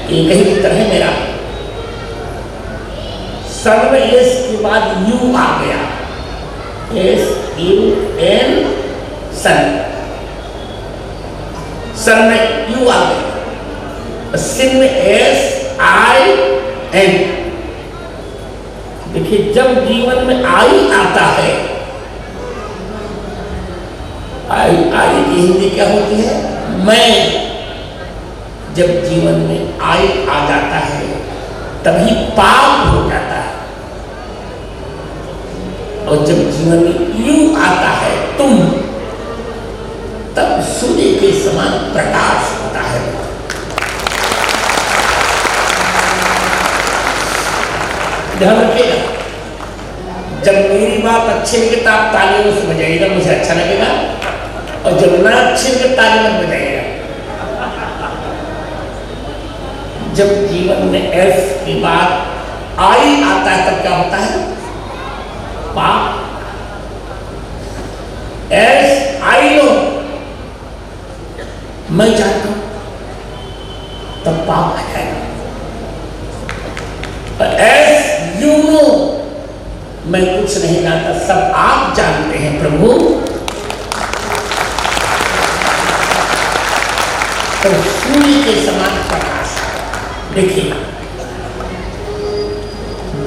एक ही उत्तर है मेरा। सन में एस के बाद यू आ गया, SUN सन, सन में यू आ गया, सिन में SIN। देखिए जब जीवन में आई आता है, आई की हिंदी क्या होती है? मैं। जब जीवन में आई आ जाता है तभी पाप हो जाता है, और जब जीवन में यू आता है तुम, तब सूर्य के समान प्रकाश होता है। ध्यान रखिएगा, जब मेरी बात अच्छी लगे तो आप तालियों से बजाइएगा, मुझे अच्छा लगेगा, और जब ना अच्छी लगे ताली मत बजाइएगा। जब जीवन में एस के बाद आई आता है तब क्या होता है? पाप। SIO मैं जानता हूं, तब पाप आ जाएगा। SUNO मैं कुछ नहीं जानता, सब आप जानते हैं प्रभु। तो सूर्य के समान प्रकाश। देखिए,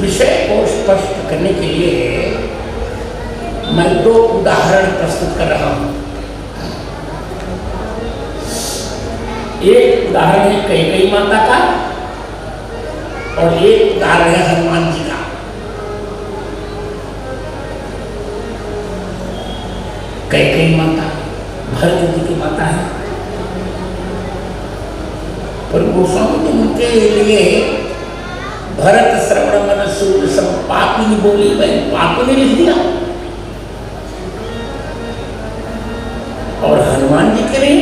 विषय को स्पष्ट करने के लिए मैं 2 उदाहरण प्रस्तुत कर रहा हूं। एक उदाहरण है कैकेयी माता का, और एक उदाहरण है हनुमान जी का। कैकेयी माता भरत जी की माता है, पर गोस्वामी ने उनके लिए भरत श्रवण मन सूर सब पापिनी बोली, मैं पापिनी लिख दिया। और हनुमान जी के लिए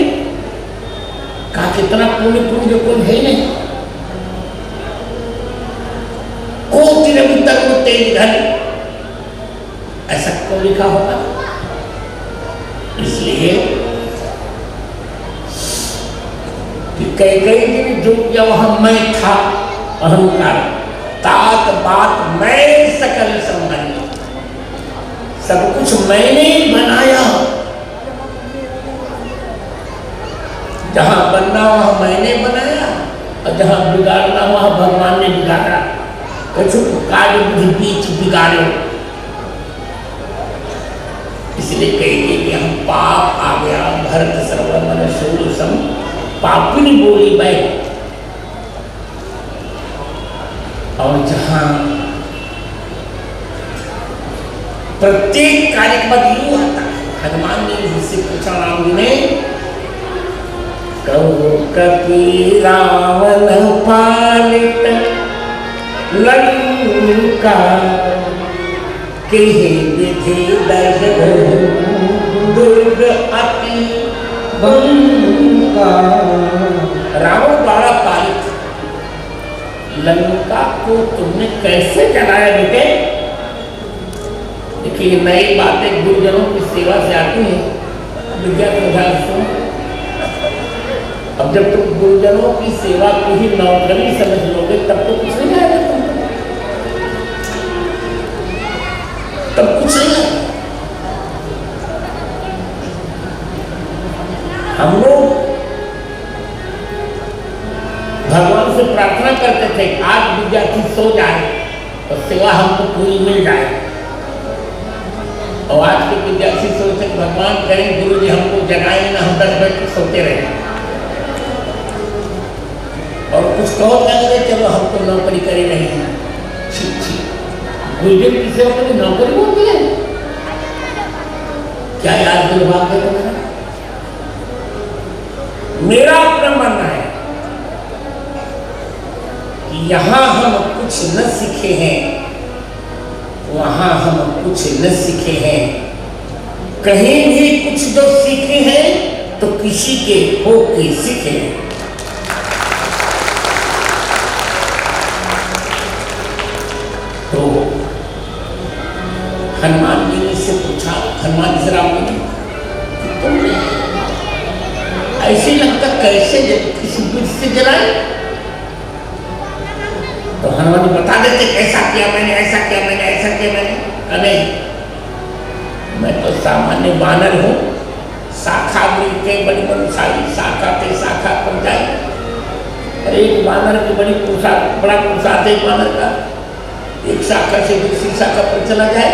कहा कितना पुण्य पुण्य कोई है नहीं, कोटि रवि तक वो तेज घन, ऐसा क्यों लिखा होगा? इसलिए कि कैकेयी ने जो किया वहां मैं था, अहंकार, तात बात मैं सकल संबंधी, सब कुछ मैंने बनाया, जहां बनना वहां मैंने बनाया, और जहां बिगाड़ना वहां भगवान ने बिगाड़ा। कछु कार्य बुद्धि बीच बिगाड़ो। इसलिए कहेंगे कि हम पाप आ गया, भरत श्रवण मन सूर सम पापिनी बोली मैं। और जहां प्रत्येक कार्य के बाद यू आता है, हनुमान ने जिससे पूछा राम जी ने, कहो कपि रावण पालित लंका, के विधि दर्श दुर्ग अति बंका। रावण द्वारा पालित लंका को तुमने कैसे जलाया बेटे? देखिए नई बातें गुरुजनों की सेवा से आती हैं, विद्या प्रधान सुनो। अब जब तुम गुरुजनों की सेवा को ही नौकरी समझ लोगे तब तो कुछ नहीं आएगा, तब कुछ नहीं आएगा। हम लोग भगवान से प्रार्थना करते थे आज विद्यार्थी सो जाए और सेवा हमको पूरी मिल जाए, और आज के विद्यार्थी सोचते भगवान करें गुरु जी हमको जगाए ना, हम 10 बजे सोते रहे, और कुछ कहो क्या चलो हमको नौकरी करे नहीं है। गुरुजी की सेवा में नौकरी होती है क्या? यार दुर्भाग्य है मेरा। मेरा अपना मानना है कि यहां हम कुछ न सीखे हैं, वहां हम कुछ न सीखे हैं, कहीं भी कुछ जो सीखे हैं तो किसी के हो के सीखे हैं। तो हनुमान जी ने से पूछा, हनुमान जी राम ने, तुमने ऐसे लगता कैसे किसी वृक्ष से जलाए? हनुमान जी बता देते कैसा किया मैंने, ऐसा किया मैंने, ऐसा किया मैंने। नहीं, मैं तो सामान्य वानर हूँ, शाखा मिलके बड़ी बलशाली, शाखा पे शाखा पर जाए। अरे एक वानर की बड़ा पुरुषार्थ एक वानर का, एक शाखा से दूसरी शाखा पर चला जाए।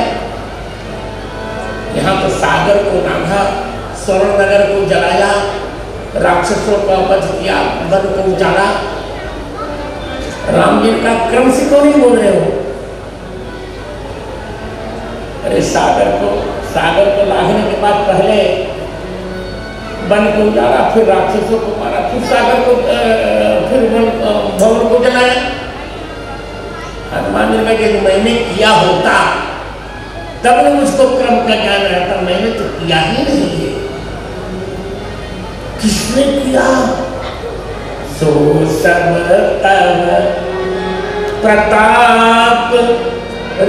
यहाँ तो सागर को नांगा, स्वर्ण नगर को जलाया, राक्षसों का वध किया, वन को उजाड़ा। राम जी का क्रम से क्यों नहीं बोल रहे हो? अरे सागर को लांघने के बाद पहले वन को उजाड़ा, फिर राक्षसों को मारा, फिर सागर को, फिर भवन को जलाया। हनुमान जी लगे मैंने किया होता तब न मुझको क्रम का ज्ञान रहता, मैंने तो किया ही नहीं है। किसने किया? सो सब तब प्रताप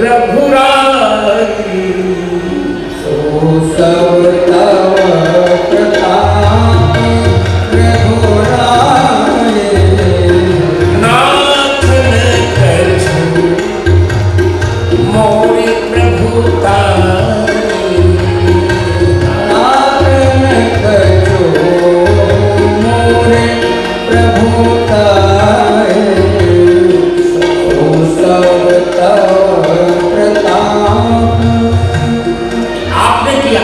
रघुराई, सो सब तब प्रताप रघुराई। नाथ न कछु मोरे प्रभुताई, नाथ न कछु मोरे प्रभुताई। सो सब तब प्रताप। आपने किया,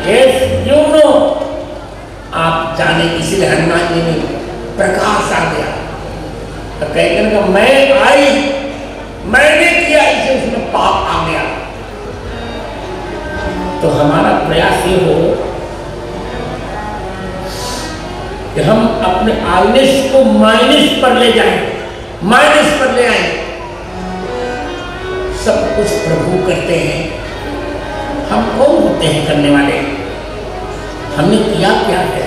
yes you know, आप जाने, इसलिए हनुमान जी में प्रकाश आ गया। तो कहकर का मैं आई, मैंने किया, इसे उसमें पाप आ गया। तो हमारा प्रयास ये हो कि हम अपने आइनेस को माइनस पर ले जाएं, माइनस पर ले आए। सब कुछ प्रभु करते हैं, हम कौन होते हैं करने वाले? हमने किया क्या है?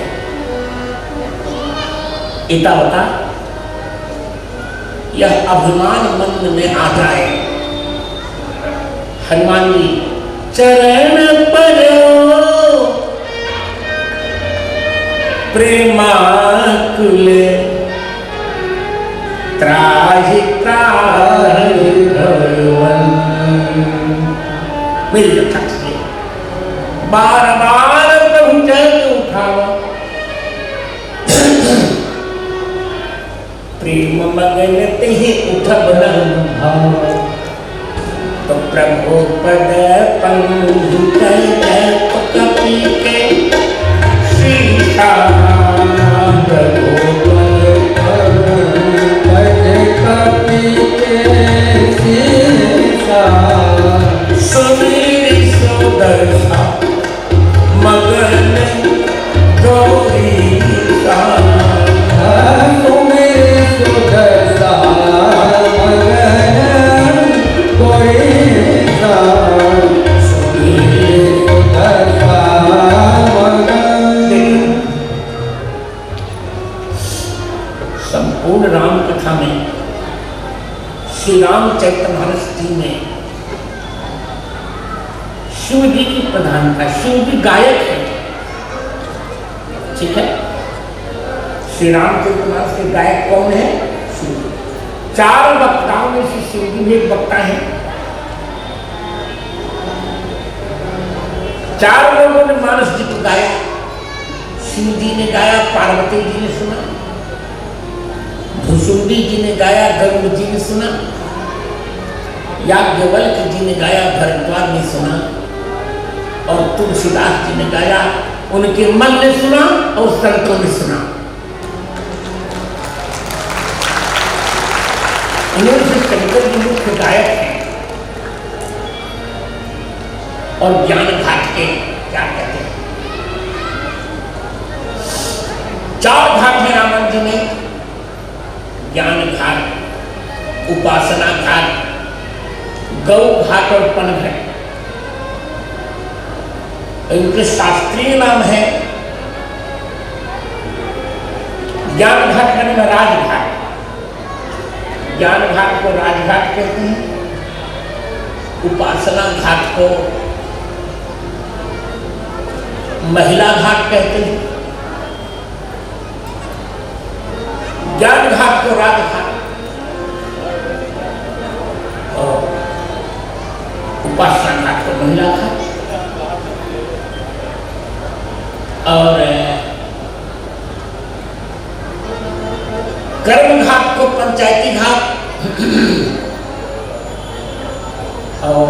इता बता, यह अभिमान मन में आ जाए। हनुमान जी चरण परो प्रेमाकुल, त्राहि त्राहि भगवन। मेरी रक्षा कीजिए। बार बार प्रभु चरण उठावा, प्रेम मगन तेहि उठब न भाव। तो प्रभु पद पंकज कपि के सीता, प्रभु पद कपि के सीता। सुनील सुदर्शा मगन गौरीसा, सुनील सुदर्शा मगन गौरीसा। सुनील सुदर्शा मगन। संपूर्ण राम कथा में श्री रामचरितमानस जी में शिव जी की प्रधानता। शिव जी गायक है, ठीक है। श्री रामचरितमानस के गायक कौन है? शिव जी। 4 वक्ताओं में से शिव जी भी एक वक्ता है। 4 लोगों ने मानस जी को गाया। शिव जी ने गाया, पार्वती जी ने सुना, भुसुंडी जी ने गाया, गरुड़ जी ने सुना, याज्ञवल्क्य जी ने गाया, भरद्वाज ने सुना, और तुलसीदास जी ने गाया, उनके मन ने सुना और संतों ने सुना। उन्होंने से शंकर जी मुख्य गायक हैं। और ज्ञान घाट के क्या कहते हैं, 4 घाट हैं रामन जी में। ज्ञान घाट, उपासना घाट, गौ घाट और पन घाट। इनके शास्त्रीय नाम है। ज्ञान घाट का नाम है राजघाट। ज्ञान घाट को राजघाट कहते हैं, उपासना घाट को महिला घाट कहते हैं, ज्ञान घाट को राजघाट, और कर्म घाट को पंचायती घाट और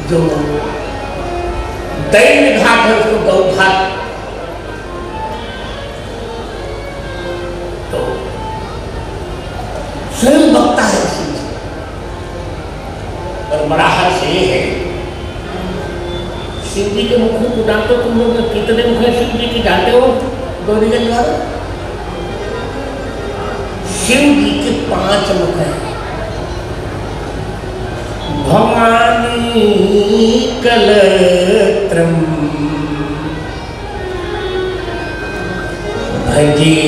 जो दैन्य घाट है उसको गौ घाट। तो स्वयं बकता है शिव जी। और बड़ा हर्ष ये है, शिव जी के मुखों को जानते हो तुम लोग? कितने मुख है शिव जी की जानते हो गौरीगंज वाले? शिव जी के 5 मुख हैं। भवानी कलत्रम भजे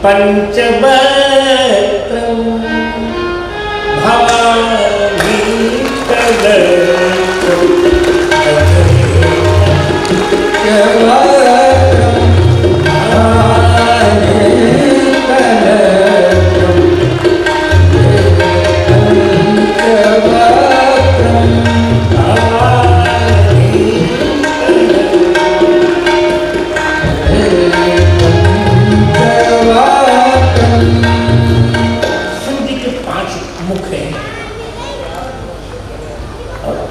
पंचवक्त्रम भवानी कलत्रम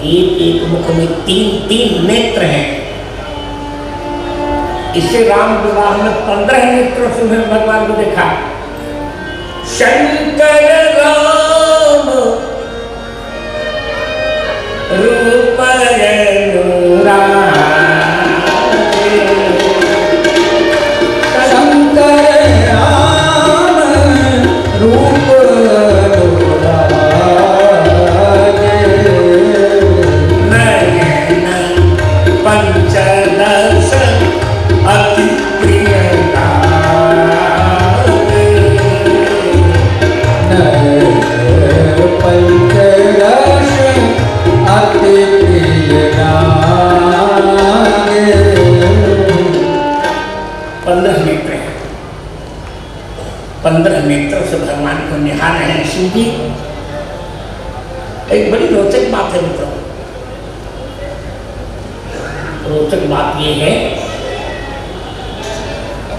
एक मुख में 3 नेत्र हैं। इसे राम विवाह में 15 नेत्रों से उन्होंने भगवान को देखा। शंकर राम रूप नेत्रों से भगवान को निहार रहे हैं शिव जी। एक बड़ी रोचक बात है मित्रों। रोचक बात यह है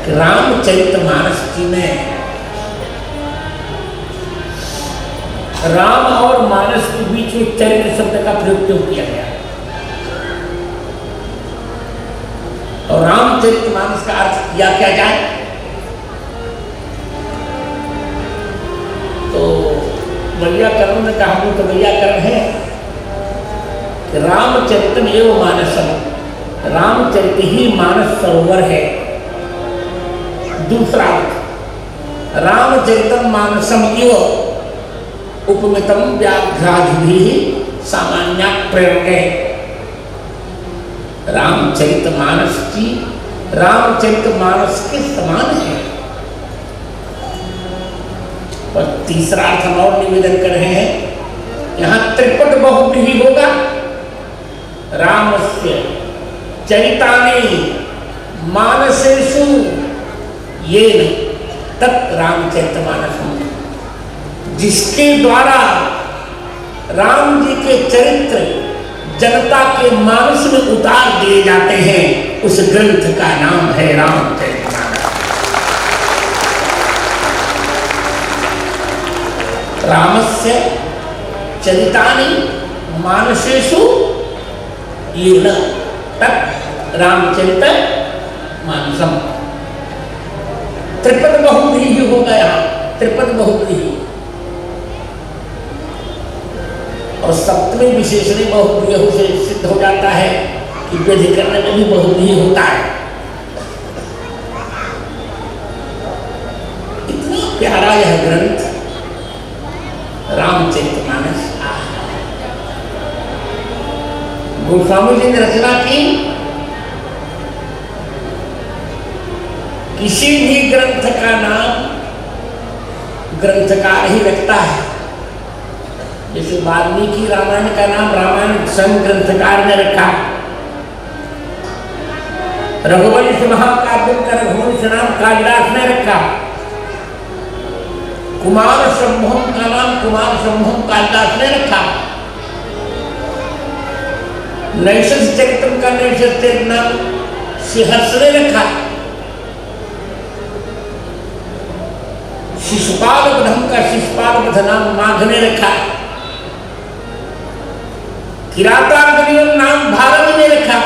कि रामचरितमानस जी में राम और मानस के बीच में चरित्र शब्द का प्रयोग क्यों किया गया? और रामचरितमानस का अर्थ किया क्या जाए? वैयाकरण ने कहा तो वैयाकरण है कि रामचरितम एवं मानसम, रामचरित ही मानस सरोवर है। दूसरा रामचरितम मानसम एवं उपमितम व्याघ्रादि सामान्य प्रयोग। रामचरित मानस की रामचरित मानस के समान है। और तीसरा अर्थ हम और निवेदन कर रहे हैं, यहां त्रिपद बहुव्रीहि होगा। रामस्य चरितानि मानसेषु येन तत् रामचरितमानसम्, जिसके द्वारा राम जी के चरित्र जनता के मानस में उतार दिए जाते हैं, उस ग्रंथ का नाम है रामचरितमानस। रामस्य चरितानि मानसेषु येन तत् रामचरित मानसम। त्रिपद बहुव्रीहि हो गया, त्रिपद बहुव्रीहि। और सप्तमी विशेषणी बहुव्रीहि से सिद्ध हो जाता है कि व्यधिकरण में भी बहुव्रीहि होता है। इतना प्यारा यह ग्रंथ रामचरितमानस। गोस्वामी जी ने रचना की। किसी भी ग्रंथ का नाम ग्रंथकार ही रखता है। जैसे वाल्मीकि रामायण का नाम रामायण स्वयं ग्रंथकार ने रखा। रघुवंश महाकाव्य का रघुवंश नाम कालिदास ने रखा। कुमार संभवम का नाम कुमार संभवम कालिदास ने रखा। नैषध चरित्रम का नैषध चरित्र नाम सिंहर्ष ने रखा, शिशुपाल वधम का शिशुपाल वध नाम माघ ने रखा, किरातार्जुनीय नाम भारत ने रखा।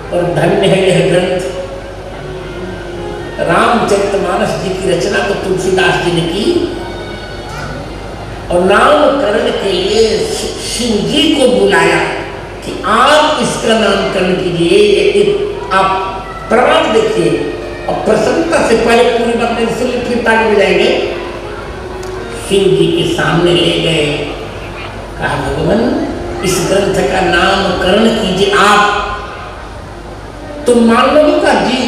और धन्य है यह ग्रंथ, रामचरितमानस जी की रचना तो तुलसीदास जी ने की और नामकरण के लिए शिव जी को बुलाया कि आप इसका नामकरण कीजिए। यदि आप प्रमाण देखिए और प्रसन्नता से पहले पूरी बात मेरी सुन फिर ताली बजाएंगे। शिव जी के सामने ले गए, कहा भगवान इस ग्रंथ का नामकरण कीजिए आप। तुम मान लोगे का जी?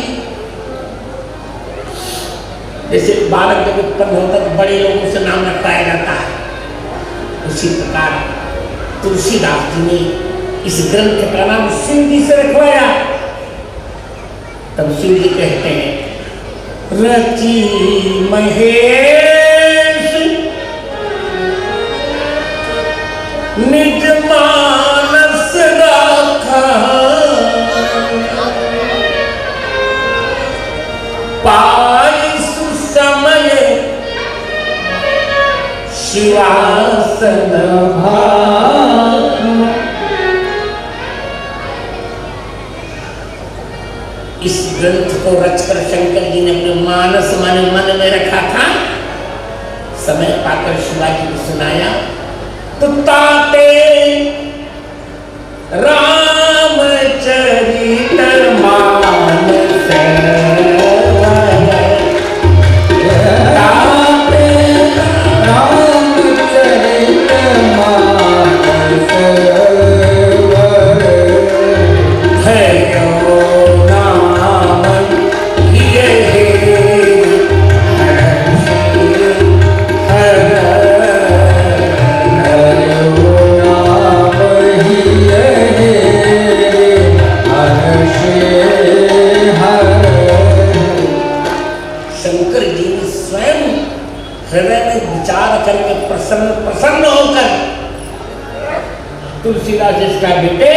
जैसे बालक जब उत्पन्न होता तो बड़े लोगों से नाम रखवाया जाता है, उसी प्रकार तुलसीदास जी ने इस ग्रंथ का नाम शिव जी से रखवाया। तब शिव जी कहते हैं रची महेश निज मानस राखा, पाई सुसमय शिवासन भाग। इस ग्रंथ को रचकर शंकर जी ने अपने मानस मन में रखा था। समय पाकर शिवाजी को सुनाया तो ताते रामचरित मानस, ताते रामचरित मानस है नाम ये शंकर जी ने स्वयं हृदय में विचार करके प्रसन्न होकर तुलसीदास जी का बेटे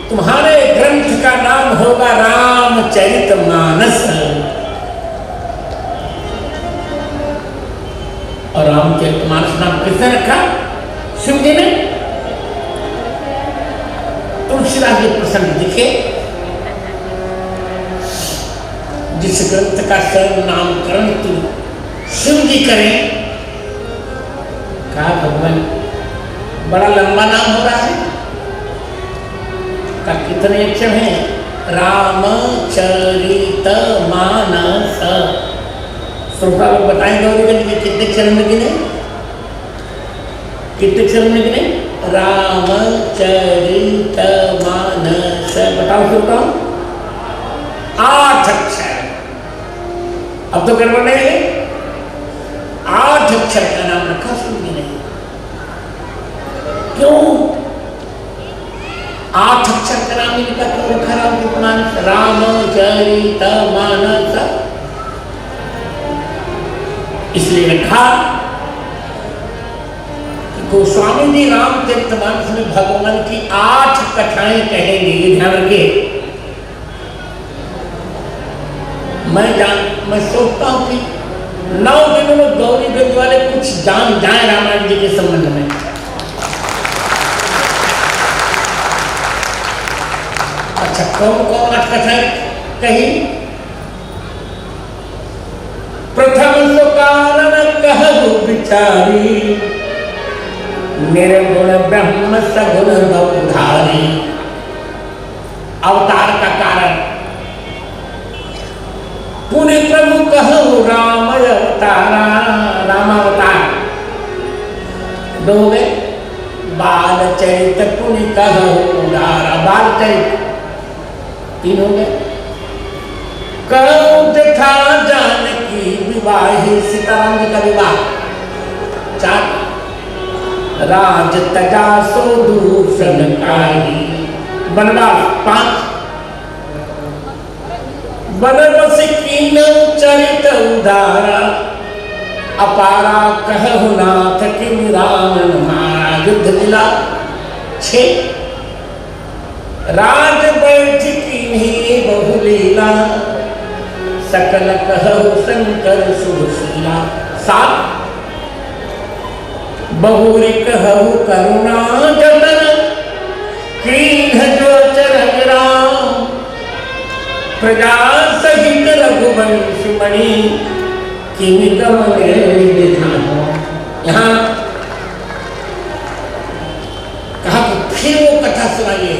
तुम्हारे ग्रंथ का नाम होगा रामचरितमानस। और रामचरितमानस नाम किसने रखा? शिव जी ने। तुलसीदास जी प्रसन्न दिखे, जिस ग्रंथ का स्वयं नामकरण तू शिव जी करें। कहा भगवान बड़ा लंबा नाम हो रहा है, का कितने अक्षर हैं? रामचरितमानस। श्रोता लोग बताएंगे और कितने अक्षर में गिने? कितने अक्षर में गिने? रामचरितमानस बताओ श्रोताओ। 8 अक्षर। अब तो गड़बड़ नहीं है। 8 अक्षर का नाम रखा शिव जी ने। क्यों 8 अक्षर का नाम इनका क्यों रखा? रामचरितमानस, रामचरितमानस इसलिए रखा कि गोस्वामी जी रामचरितमानस में भगवान की 8 कथाएं कहेंगे। ये ध्यान रखिए। मैं सोचता हूं कि 9 दिनों में गौरी गंज वाले कुछ जान जाए रामायण जी के संबंध में। अच्छा कौन 8 कथाएं कही? प्रथम सो कारण कहु विचारी, निर्गुण ब्रह्म सगुण बहुधारी। अवतार का कारण पुण्य प्रभु कहु राम अवतारा, रामावतार। 2 में बाल चरित पुण्य कहु उदारा, बाल चरित। 3 हो गए। कहु तथा जानकी विवाही, सीताराम जी का विवाह। 4 राज तजा सो दूषण कारी, वनवास। 5 बनरस कीन चरित उदारा, अपारा कहु नाथ कि रावण मारा। युद्ध मिला 6 राज बैठ कीन्ही बहुलीला सकल कहु शंकर शुभशीला। 7 बहुरी कहु करुणा जतन कीन्ह जो चरण राम प्रजा सहित रघुवंश मणि किम गमने विधान। यहाँ कहा कि फिर वो कथा सुनाइए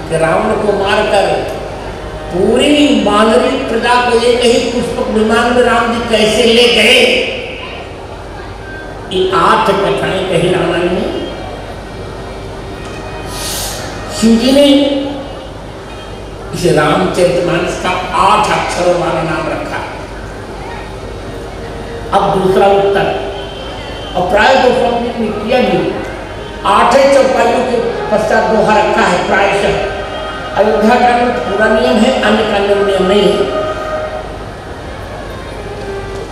कि रावण को मारकर पूरी वानरी प्रजा को एक ही पुष्पक विमान में राम जी कैसे ले गए। ये 8 कथाएं कही रामायण में। शिव जी ने इसे रामचरितमानस का 8 अक्षरों वाला नाम रखा। अब दूसरा उत्तर, और प्राय गोस्वामी ने किया भी 8 चौपाइयों के पश्चात दोहा रखा है प्रायशः। अयोध्या का पूरा नियम है, अन्य का नियम नहीं है।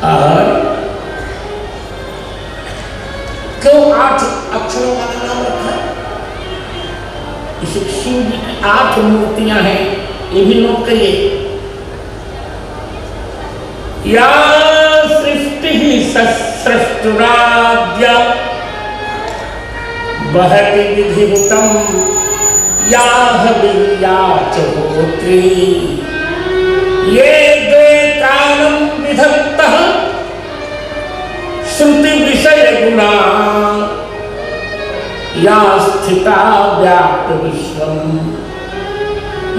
और क्यों 8 अक्षरों वाला नाम रखा? इसे शिव जी की 8 मूर्तियां हैं, ये भी नोट करिए। या सृष्टि ही सृष्टुराद्या बहति विधिहुतम याह विद्याच होत्री ये द्वे कालम विधत्तः श्रुति विषय गुणा या स्थिता व्याप्त विश्वम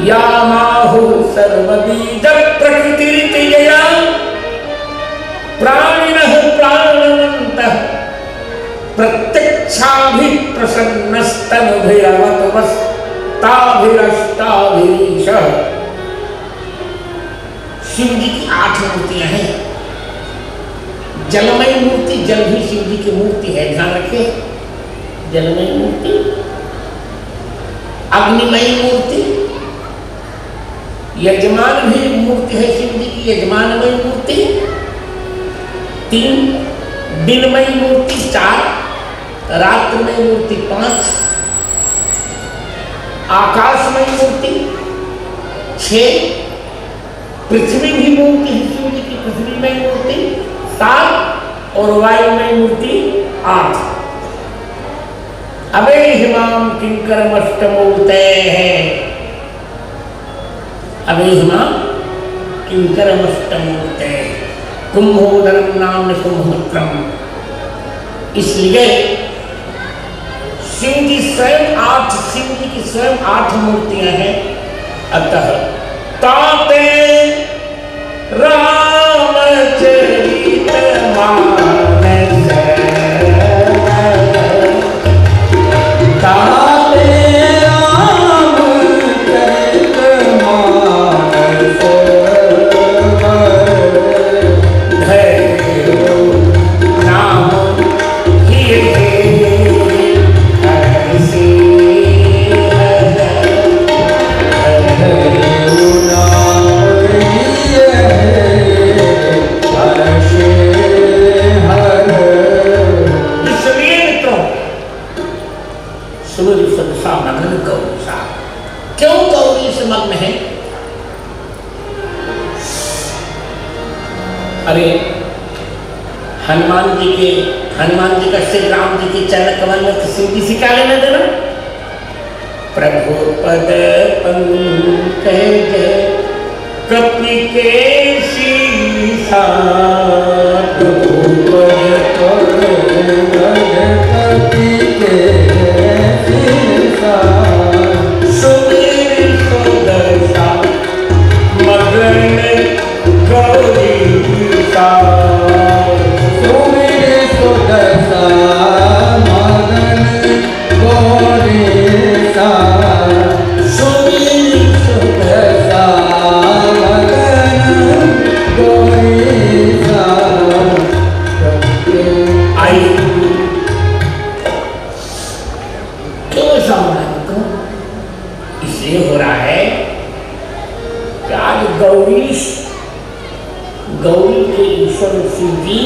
या माहु सर्वबीज प्रकृतिरिति यया प्राणिनः प्राणवन्तः प्रत्यक्षाभिप्रसन्नस्तनुभैरवतवस्ताभिरष्टाभिरीश। शिव जी की 8 मूर्तियां हैं। जलमयी मूर्ति, जल भी शिव जी की मूर्ति है, ध्यान रखें। जलमयी मूर्ति, अग्निमयी मूर्ति, यजमान भी मूर्ति है शिव जी की, यजमानमयी मूर्ति 3, दिनमयी मूर्ति 4, रात्रमयी मूर्ति 5, आकाशमयी मूर्ति 6, पृथ्वी भी मूर्ति है शिव जी की, पृथ्वीमयी मूर्ति 7 और वायुमयी मूर्ति 8। अबे हिमाम किंकरमष्टमूर्ते है। अबे हिमाम किंकरमष्टमूर्ते कुंभोदरम नाम कुंभोत्रम। इसलिए शिव जी स्वयं 8, शिव जी की स्वयं 8 मूर्तियां हैं। अतः ताते रामचरितमानस ताते क्यों गौरी से मग्न है? अरे हनुमान जी का श्री राम जी के चरण कमल में किसी जी से क्या लेना देना? प्रभु पद पंकज कपि के शीसा, प्रभु पद कपि के शीसा, सुमेर सुदर्शा मगन गौरी सा, सुमेर सुदर्शा मगन गौरी सा, सुमेर सुदर्शा मगन गौरी सा। आई क्यों सामने को इसलिए हो रहा है कि आज गौरी के ईश्वर शिव जी,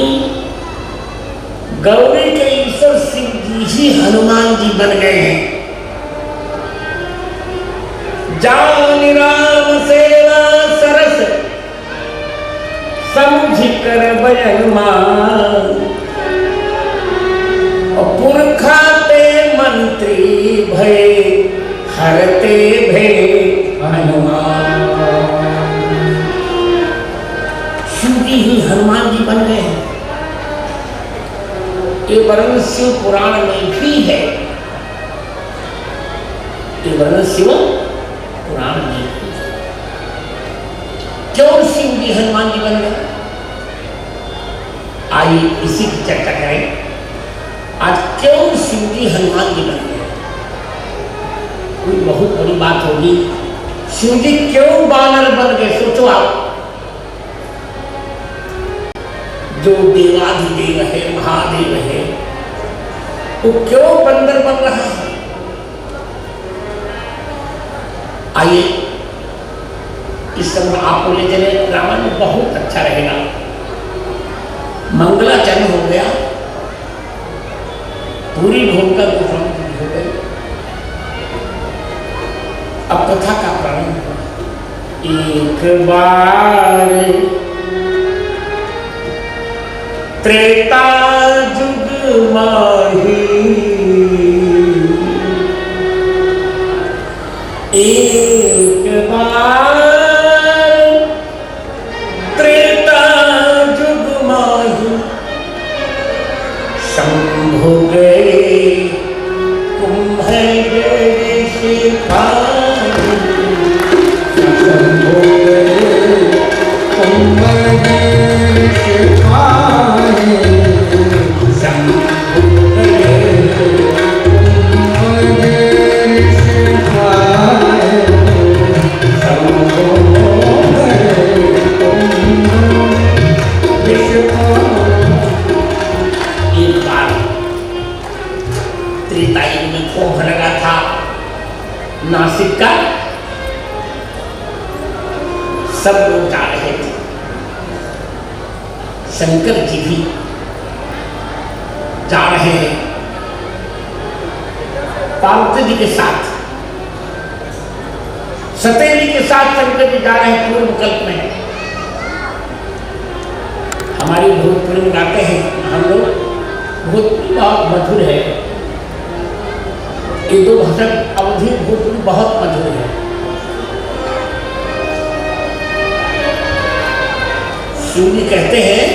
गौरी के ईश्वर शिव जी ही हनुमान जी बन गए हैं। जान राम सेवा सरस समझ कर बयन मान, पुरखा ते मंत्री भय हरते भय हनुमान। शिव जी ही हनुमान जी बन गए हैं। ये वर्णन शिव पुराण में भी है, ये वर्णन शिव पुराण में भी है। क्यों शिव जी हनुमान जी बन गए? आइए इसी की चर्चा करें। आज क्यों शिव जी हनुमान जी बन गए? कोई बहुत बड़ी बात होगी। शिव जी क्यों बानर बन गए? सोचो आप, जो देवाधिदेव है, महादेव है, वो क्यों बंदर बन रहा है? आइए इस समय आपको ले चले। रामायण में बहुत अच्छा रहेगा। मंगलाचरण हो गया, पूरी भूमिका हो गई, अब कथा का प्रारंभ हुआ। एक बार त्रेता जुग माही, एक बार त्रेता जुग माही, शंभु गए कुंभ गए सिखाई, शंभु गए कुंभ गए सिखाई, शंभु गए कुंभ गए सिखाई, शंभु गए कुंभ सिखाई। एक बार त्रेता युग में कुंभ लगा था नासिक का, सब लोग जा रहे थे। शंकर जी भी जा रहे हैं पार्वती जी के साथ, सतेजी के साथ शंकर जी जा रहे हैं पूर्व कल्प में। हमारी भोजपुरी में गाते हैं हम लोग, भोजपुरी बहुत मधुर है। ये दो भाषा अवधि भोजपुरी बहुत मधुर है। शिव जी कहते हैं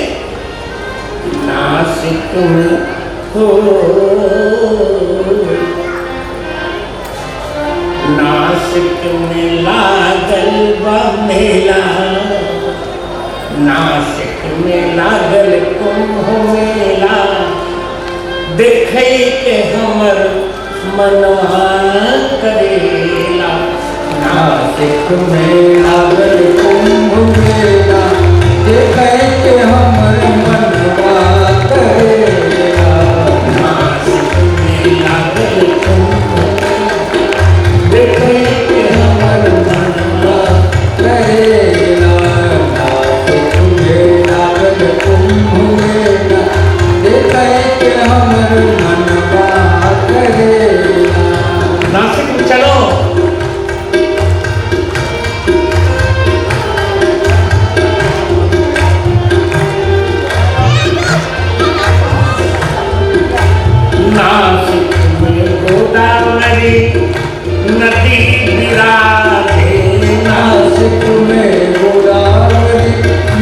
नासिक में हो, नासिक में लागल बा मेला, नासिक में लागल कुंभ मेला, देखे के हमर मनवा करेला। नासिक में लागल कुंभ मेला, देखे के हमर मनवा करेला। नासिक में लागल कुंभ, देखे के हमर मनवा करेला। नासिक में लागल कुंभ मेला, देखे के हमर मनवा करेला। नासिक में चलो। नासिक में गोदावरी नदी विराजे, नासिक में गोदावरी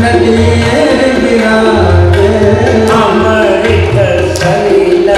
नदी विराजे। अमृत सलिल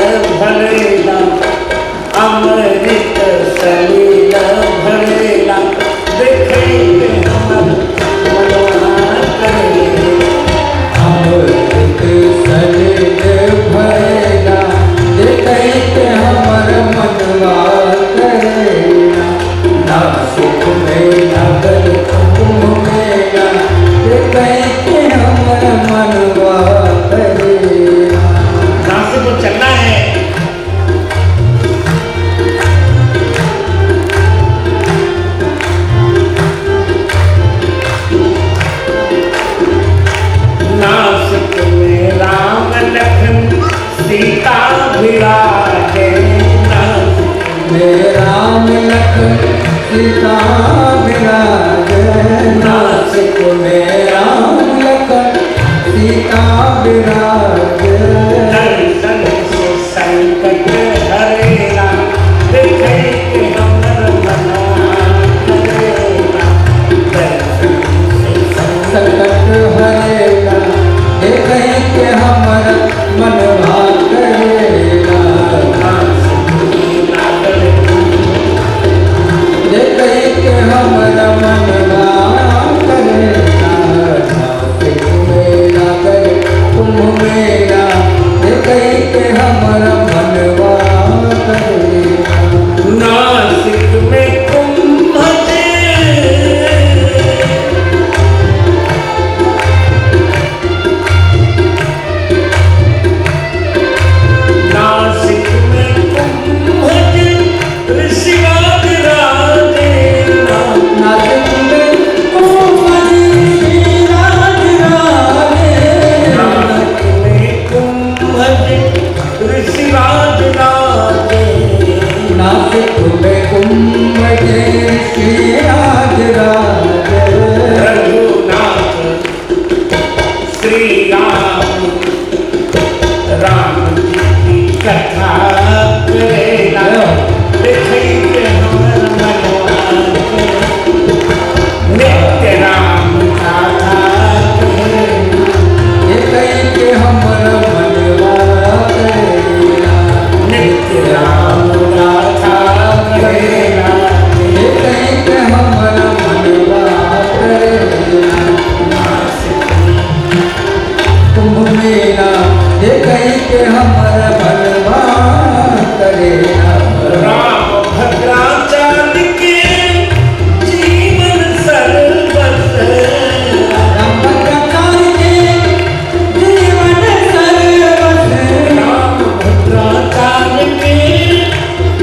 सीता विराजे नासिक में राम लखन सीता विराजे दर्शन से संकट हरेला देखे के हमर मनवा करेला दर्शन से संकट हरेला देखे के हमर मनवा करेला देखे के हमर मनवा करेला नासिक में लागल कुंभ मेला देखे के हमर मनवा करेला नासिक में कुंभ नासिक में कुंभ ऋषिवाद राजे नासिक में कुंभ ऋषिराज राजे नासिक में कुंभ ऋषिवाद राजे नासिक में कुंभ ऋषिराज राजे रघुनाथ श्री राम राम जी की कथा करेला देखे के हमर मनवा नित्य राम कथा करेला देखे के हमर मनवा करेला नित्य राम कथा करेला देखे के हमर मनवा करेला कुंभ मेला देखे के हमर मनवा करेला राम भद्राचार्य के जीवन सर्वस राम भद्राचार्य के जीवन सर्वस राम भद्राचार्य के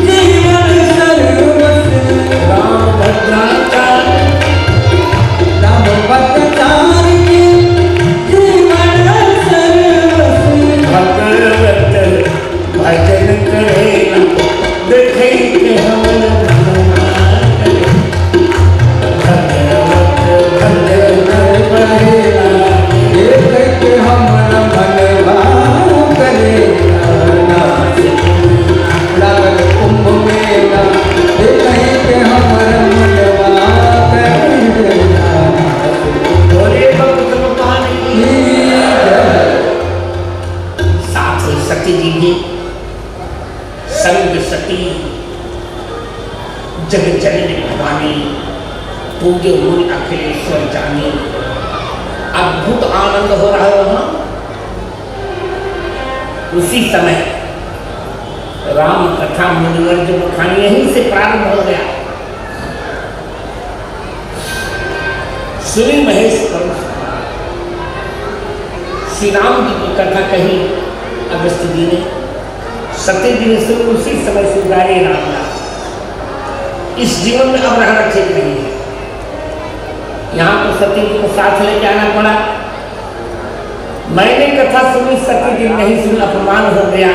जीवन सर्वस राम भद्राचार्य राम भद्राचार्य के जीवन सर्वस भगवत भजन करेला देखे के हमर मनवा भगवत भजन करेला देखे के हमर मनवा करेला लागल कुंभ मेला देखे के हमर मनवा करेला बोले भक्त भगवान की साथ ही सती जी भी संग सती जग जननी भवानी पूज्य मूल अखिलेश्वर जानी अद्भुत आनंद हो रहा है वहां उसी समय राम कथा मुनिवर जो बखानी यहीं से प्रारंभ हो गया सुनी महेश परम श्री राम जी की कथा कही अगस्त जी ने सत्य जी ने सुनी उसी समय से गाये राम नाम इस जीवन में अब रहना ठीक नहीं है यहाँ तो सत्य जी को साथ लेके आना पड़ा मैंने कथा सुनी सत्य जी नहीं सुनी अपमान हो गया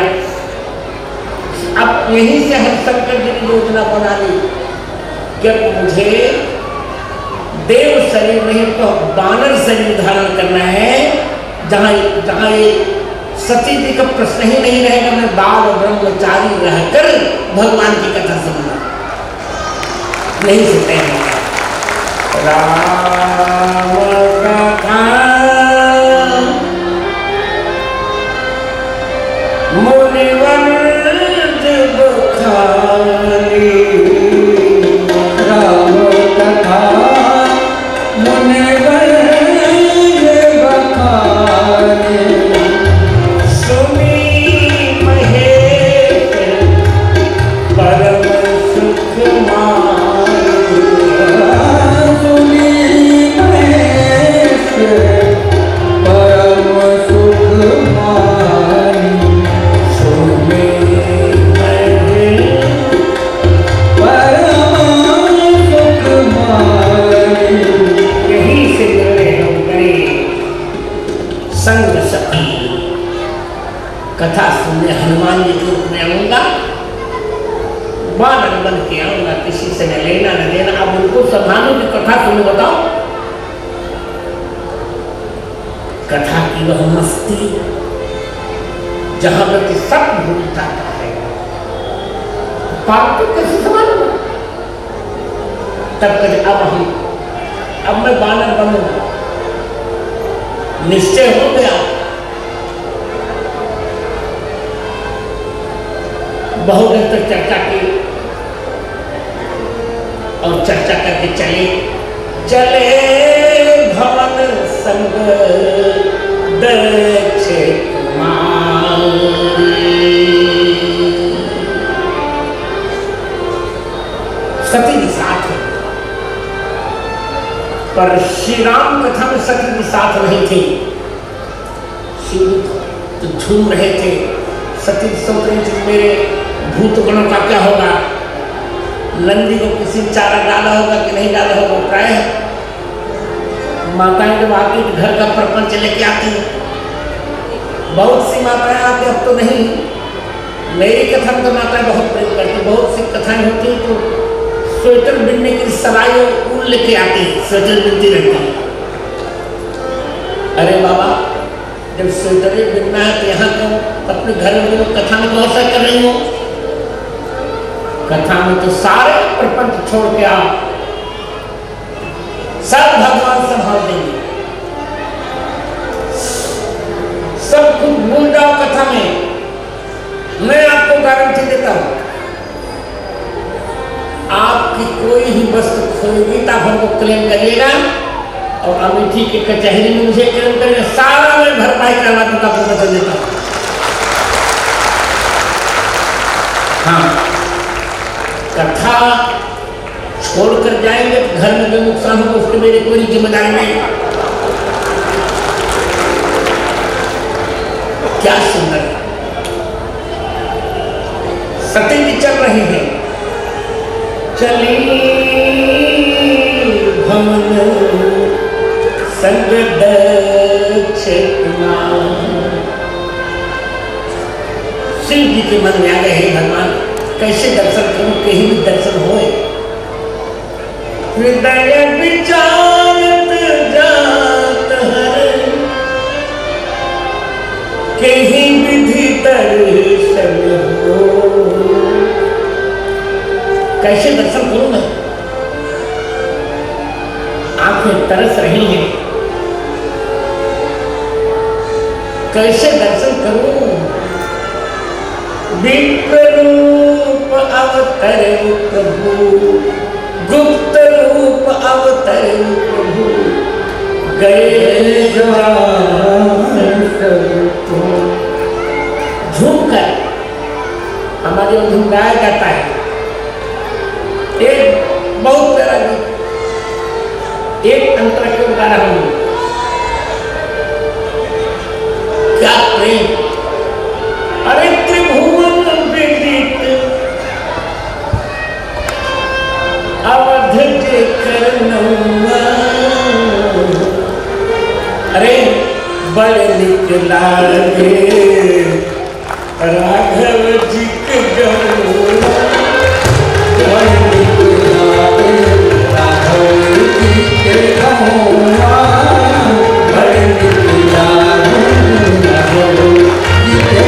अब यहीं से हम शंकर जी की योजना बना ली कि मुझे देव शरीर नहीं तो बानर शरीर धारण करना है जहाँ जहाँ ये सती जी का प्रश्न ही नहीं रहेगा मैं बाल ब्रह्मचारी रहकर भगवान की कथा सुनूंगा नहीं सुनते हैं राम कथा मुनिवर जब खाली राम कथा मुनिवर बखानी सुनी महेश परम सुख मानी सुनी महेश परम सुख मानी सुनी महेश परम सुख मानी यहीं से मिले हम करें संग सखी कथा सुनने हनुमान जी के रूप में आऊंगा बानर बन के आऊंगा, किसी से न लेना न देना। अब उनको संभालो की कथा सुनो, बताओ कथा की वह मस्ती जहां व्यक्ति सब भूल जाता है, पाप तो कैसे संभालूंगा? तब कहे अब मैं बानर बनूंगा, निश्चय हो गया। बहुत देर तक चर्चा की और चर्चा करके चले भवन संग दक्ष कुमार। सती भी साथ है, पर श्री राम कथा में सती भी साथ नहीं थी। शिव तो झूम रहे थे, सती सोच रही थी मेरे भूत गणों का क्या होगा, नंदी को किसी चारा डाला होगा कि नहीं डाला होगा। प्राय माताएं जब आती है घर का प्रपंच लेके आती है, बहुत सी माताएं आती, अब तो नहीं, मेरी कथा में तो माताएं बहुत प्रेम करती। बहुत सी कथाएं होती हैं तो स्वेटर बिनने की सलाई ऊन लेके आती है, स्वेटर बिनती रहती है। अरे बाबा जब स्वेटर बिनना है तो यहाँ क्यों अपने घर में कथा में कौन सा कर रही हो? कथा में तो सारे प्रपंच छोड़ के आओ, सब भगवान संभाल देंगे, सब कुछ भूल जाओ कथा में, मैं आपको गारंटी देता हूं। आपकी कोई ही वस्तु खोएगी तो आप हमको क्लेम करिएगा और अमेठी की कचहरी में मुझे क्लेम करिएगा, सारा मैं भरपाई करवा दूंगा, आपको बता देता हूं। हाँ, कथा छोड़कर जाएंगे तो घर में जो नुकसान होगा उसकी मेरी कोई जिम्मेदारी नहीं। क्या सुंदर सती जी चल रही है, चली भवन संग दक्ष कुमार। शिव जी के मन में आ गए, हे भगवान कैसे दर्शन करूं, कहीं भी दर्शन होए। हृदय विचारत जात हर, कहीं विधि दर्शन हो। कैसे दर्शन करूं मैं, आंखें तरस रही हैं, कैसे दर्शन करूं? विप्र रूप अवतर प्रभु, गुप्त रूप अवतर प्रभु, गए झूमकर हमारे उधर गाया जाता है एक बहुत प्यारा गीत, एक अंतर के गा रहा हूं, क्या प्रेम। अरे त्रिभुवन विदित अवध जे करनौआ, अरे बड़े निक लागे राघव जी के गौआ, बड़े निक लागे राघव जी के गौआ, बड़े निक लागे राघव जी के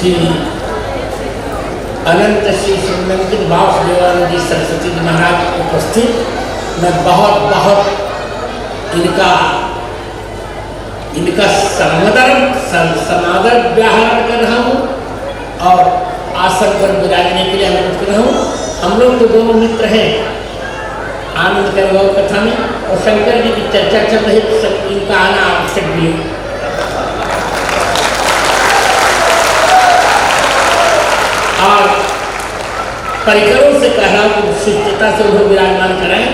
श्री अनंत श्री सुमंकित वासुदेवानंद सरस्वती जी महाराज उपस्थित, मैं बहुत बहुत इनका समादर व्याहरण कर रहा हूँ और आसन पर विराजने के लिए अनुरोध कर रहा हूँ। हम लोग तो दोनों मित्र हैं आनंद के अनुभव कथा में, और शंकर जी की चर्चा चल रही है, इनका आना आवश्यक भी है। और परिकरों से कह रहा हूँ कि शिष्टता से उन्हें विराजमान कराएं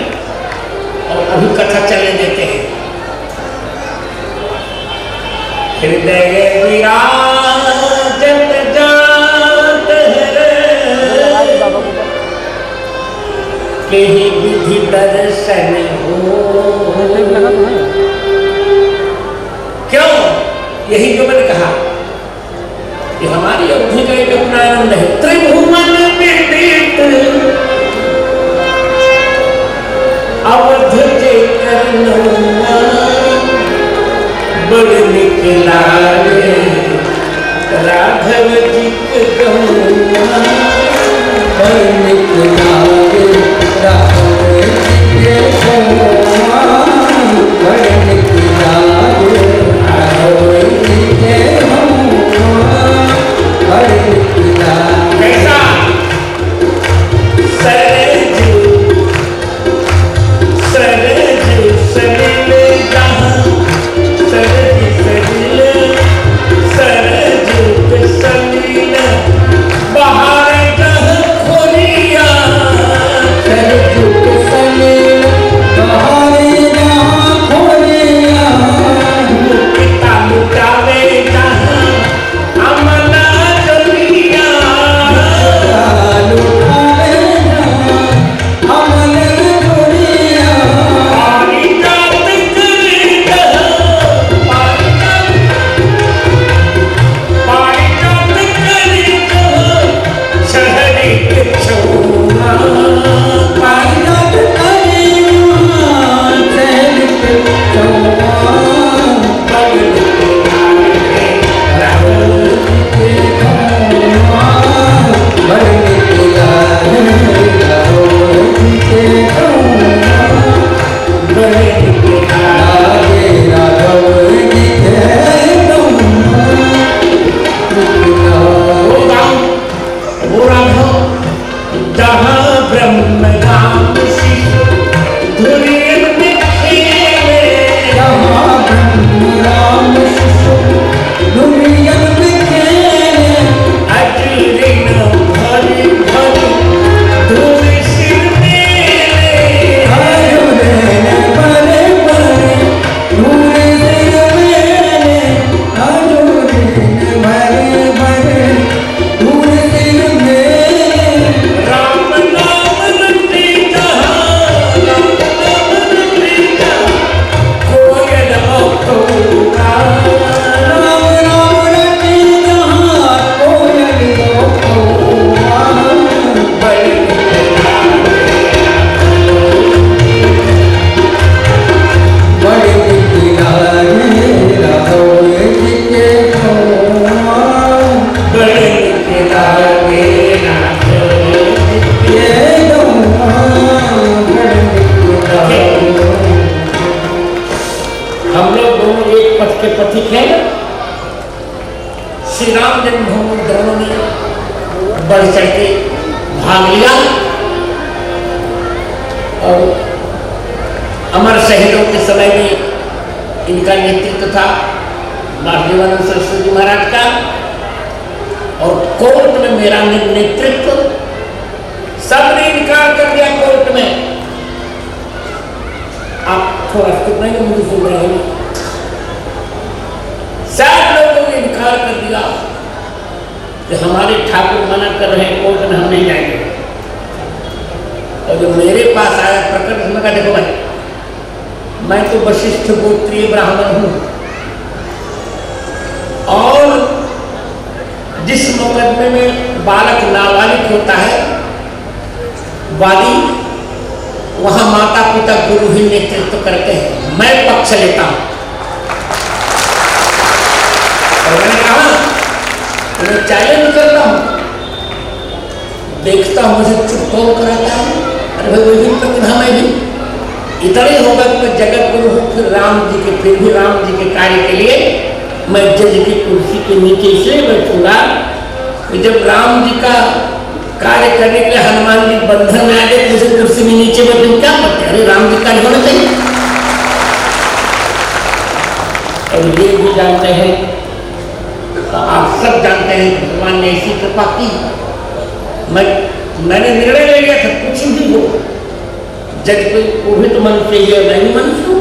और अभी कथा चलने देते हैं। हृदय विराजत जात के विधि दर्शन हो। क्यों? यही जो मैंने कहा कि हमारी अवधि का एक अपना आनंद है। त्रिभुवन विदित अवध के करनौआ बड़ निकला रे राघव जी के गौआ, बड़ निकला रे राघव जी के गौआ, बड़ निकला रे राघव जी के गौआ, बड़ निकला। कैसा? सरज सलिल जहाँ, सरज सलिल बहार जहाँ खोलिया, सरज सलिल बहार जहाँ खोलिया, पिता लुटावे जहाँ अमला डोलिया, लुटावे जहाँ अमल डोलिया, पारिजात करे जहाँ पारिजात करे जहाँ शहरी के छोरा, पारिजात करे जहाँ शहर के छोरा, बड़ निकला रे राघव के गौआ, बड़ निकला रे राघव जी के गौआ, बड़ निकला लागे राघव जी के गौआ, निकला। वो गाँव, वो राघव जहाँ ब्रह्म राम शिशु धुरीन में खेले, जहाँ ब्रह्म राम शिशु दुनियन में खेले, अजरिन भरी भरी धूल सिर मेले, आजुरे बड़े बड़े धूल सिर मेले, आजुरे बड़े बड़े धूल सिर मेले, राम नाम रटे जहाँ, राम नाम रटे जहाँ, कोयल अखोरा, राम राम रटे जहाँ कोयल अखोरा, बड़ निकला बड़ निकला रे राघव जी के गौआ, बड़ निकला रे राघव ये गौआ, बड़ निकला। हम लोग दोनों एक पथ के पथिक हैं। श्री राम जन्मभूमि दोनों ने बढ़ चढ़ के भाग लिया और अमर शहीदों के समय में इनका नेतृत्व था वासुदेवानंद सरस्वती जी महाराज का, और कोर्ट में मेरा नेतृत्व, सबने इनकार कर दिया कोर्ट में। आप थोड़ा चुप नहीं, मुझे सुन रहे हैं। सब लोगों ने इनकार कर दिया कि हमारे ठाकुर मना कर रहे हैं, कोर्ट में हम नहीं जाएंगे। और जो मेरे पास आया प्रकट, उसने कहा देखो भाई, मैं तो वशिष्ठ गोत्रीय ब्राह्मण हूँ और जिस मुकदमे में बालक नाबालिग होता है वादी, वहां माता पिता गुरु ही नेतृत्व करते हैं, मैं पक्ष लेता हूं। और मैंने कहा तो मैं चैलेंज करता हूँ, देखता हूँ मुझे चुप कौन कराता है। अरे भाई वही भी प्रतिभा में भी इतना ही होगा कि मैं जगत गुरु हूँ, फिर राम जी के कार्य के लिए मैं जज की कुर्सी के नीचे इसलिए बैठूंगा कि जब राम जी का कार्य करने के लिए हनुमान जी बंधन में आ गए, मुझे कुर्सी में नीचे बैठे क्या करते? अरे राम जी कार्य होना चाहिए। और ये भी जानते हैं, तो आप सब जानते हैं भगवान ने ऐसी कृपा की। मैंने निर्णय ले लिया था कुछ भी हो, जज को भी तो मनुष्य ही है, मैं भी मनुष्य हूं,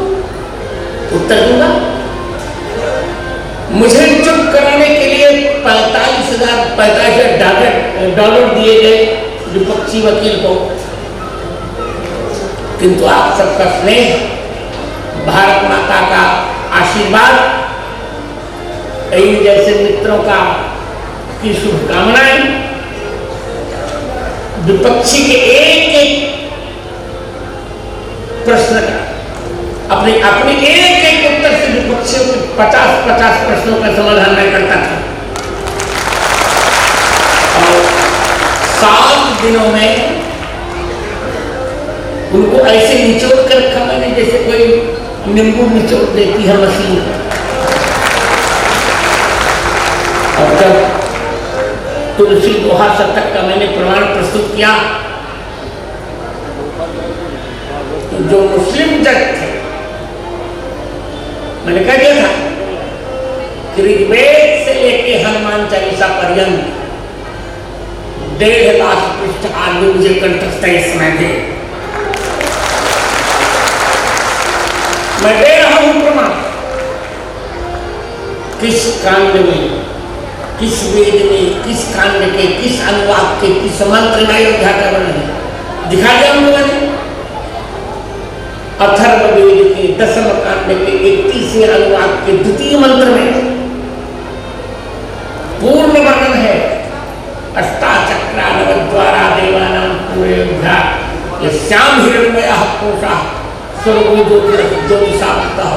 उत्तर दूंगा। मुझे चुप कराने के लिए 45,000 डॉलर दिए गए विपक्षी वकील को, किंतु आप सबका स्नेह, भारत माता का आशीर्वाद, इन जैसे मित्रों का की शुभकामनाएं, विपक्षी के एक प्रश्न का अपने एक उत्तर से विपक्षियों के 50 प्रश्नों का समाधान मैं करता था। और 7 दिनों में उनको ऐसे निचोड़ कर रखा मैंने जैसे कोई नींबू निचोड़ देती है मशीन। और जब तुलसी दोहा शतक का मैंने प्रमाण प्रस्तुत किया, तो जो मुस्लिम जज थे, मैंने कह दिया था कि ऋग्वेद से लेके हनुमान चालीसा पर्यंत 1.5 लाख पृष्ठ आदमी मुझे कंठस्थ समय थे। मैं दे रहा हूं प्रमाण, किस कांड में, किस वेद में, किस कांड के, किस अनुवाद के, किस मंत्र में अयोध्या का वर्णन है, दिखा दिया हम लोगों ने। अथर्ववेद के 10वें कांड के 31वें अनुवाद के 2 मंत्र में पूर्ण वर्णन है। अष्टाचक्रा नवद्वारा देवानां पूर्योऽध्या यस्यां हिरण्मयः कोशः स्वर्गो ज्योतिषावृतः।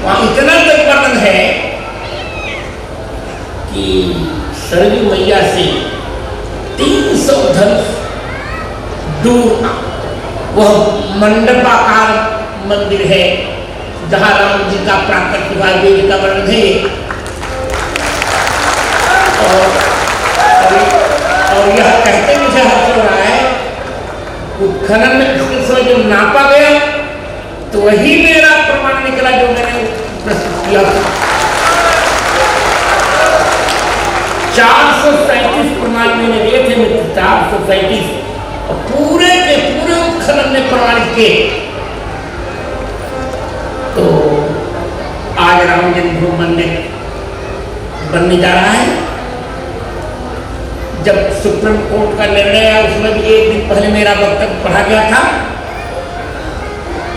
वहां इतना तक वर्णन है कि सरयू मैया से 300 धनुष दूर वह मंडपाकार मंदिर है जहां राम जी का प्राकट्य हुआ, वेद का वर्णन है। और यह कहते मुझे हर्ष हो रहा है, उत्खनन में इसके समय जो नापा गया तो वही मेरा प्रमाण निकला जो मैंने प्रस्तुत किया। 437 प्रमाण मैंने दिए थे मित्र, 437, और पूरे के पूरे उत्खनन ने प्रमाणित किए। तो आज राम जन्मभूमि मंदिर बनने जा रहा है। जब सुप्रीम कोर्ट का निर्णय आया उसमें भी 1 दिन पहले मेरा वक्तव्य पढ़ा गया था,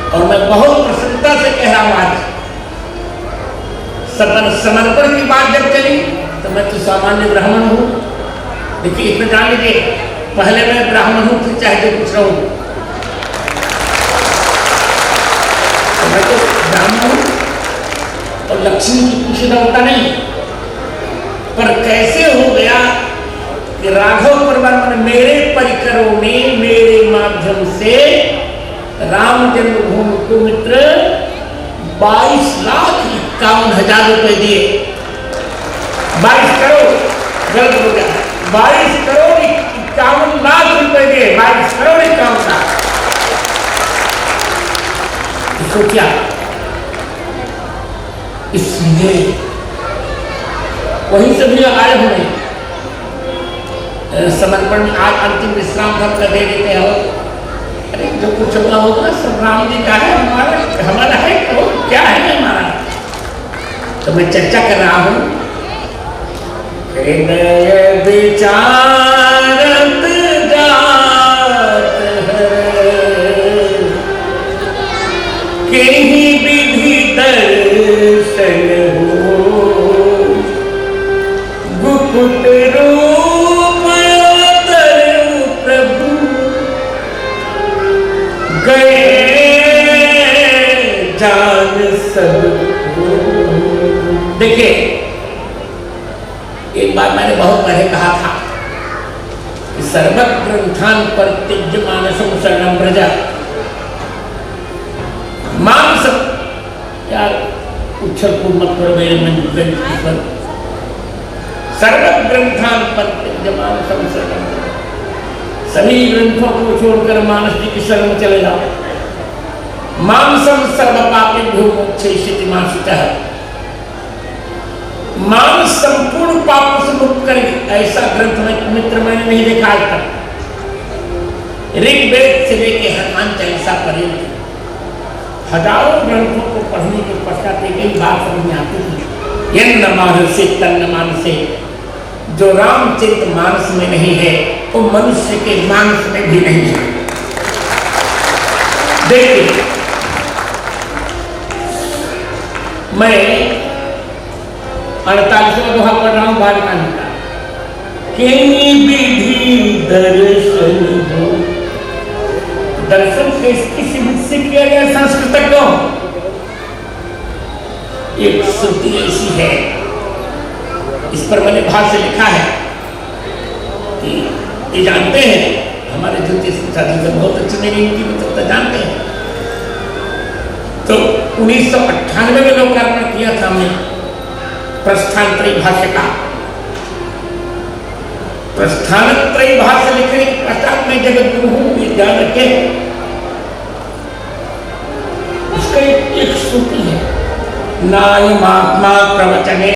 और मैं बहुत प्रसन्नता से कह रहा हूं आज समर्पण की बात जब चली तो मैं तो सामान्य ब्राह्मण हूं। देखिए इतना जान लीजिए, पहले मैं ब्राह्मण हूं, फिर चाहे जो कुछ रहूं, तो मैं तो ब्राह्मण हूं और लक्ष्मी की पूछता नहीं। पर कैसे हो गया कि राघव परिवार में मेरे परिकरों ने मेरे माध्यम से राम जन्मभूमि को मित्र 22,51,000 रुपए दिए। 22 करोड़ गलत हो गया, 22 करोड़ 51 लाख रुपए दिए, 22 करोड़ 51 लाख। इसको क्या, इसलिए वहीं से भी आए हुए समर्पण में आज अंतिम विश्राम घर का दे देते हैं। अरे जो कुछ होगा होगा, सब राम जी का है, हमारा है तो क्या है हमारा। तो मैं चर्चा कर रहा हूं, हृदय विचारत जात है केहि विधि दर्शन हो, गुप्त रूप अवतरु प्रभु गए जान सब। देखिए एक बार मैंने बहुत पहले कहा था कि सर्वत्र ग्रंथान परित्यज्य मानसम शरणं व्रज। मानस यार उच्छल को मत करो मेरे मन में। सर्वत्र ग्रंथान परित्यज्य मानसम शरणं व्रज। सभी ग्रंथों को छोड़कर मानस जी की शरण में चले जाओ। मानसम सर्व पापेभ्यो मोक्षयिष्यति मानसतः। मानस संपूर्ण पापों से मुक्त करेगी, ऐसा ग्रंथ में मित्र मैंने नहीं देखा आज तक। ऋग्वेद से लेके हनुमान चालीसा पर्यंत हजारों ग्रंथों को पढ़ने के पश्चात एक ही बात समझ में आती थी, यन्न मानसे तन्न मानसे। जो रामचरित मानस में नहीं है वो मनुष्य के मानस में भी नहीं है। देखिए मैं 48वां दोहा पढ़ रहा हूं बालिका का। केनी विधि दर्शन हो। दर्शन किसी विधि से किया गया संस्कृत को। एक श्रुति ऐसी है, इस पर मैंने भाष्य लिखा है कि ये जानते हैं हमारे ज्योतिष शास्त्री बहुत अच्छे मेरी इनकी मतलब जानते हैं। तो 1998 में लोकार्पण किया था हमने प्रस्थानत्रयी भाष्य का। प्रस्थानत्रयी भाष्य लिखने के पश्चात मैं जगत गुरु हूं, ये ध्यान रखे। उसका एक श्रुति है, नायमात्मा प्रवचने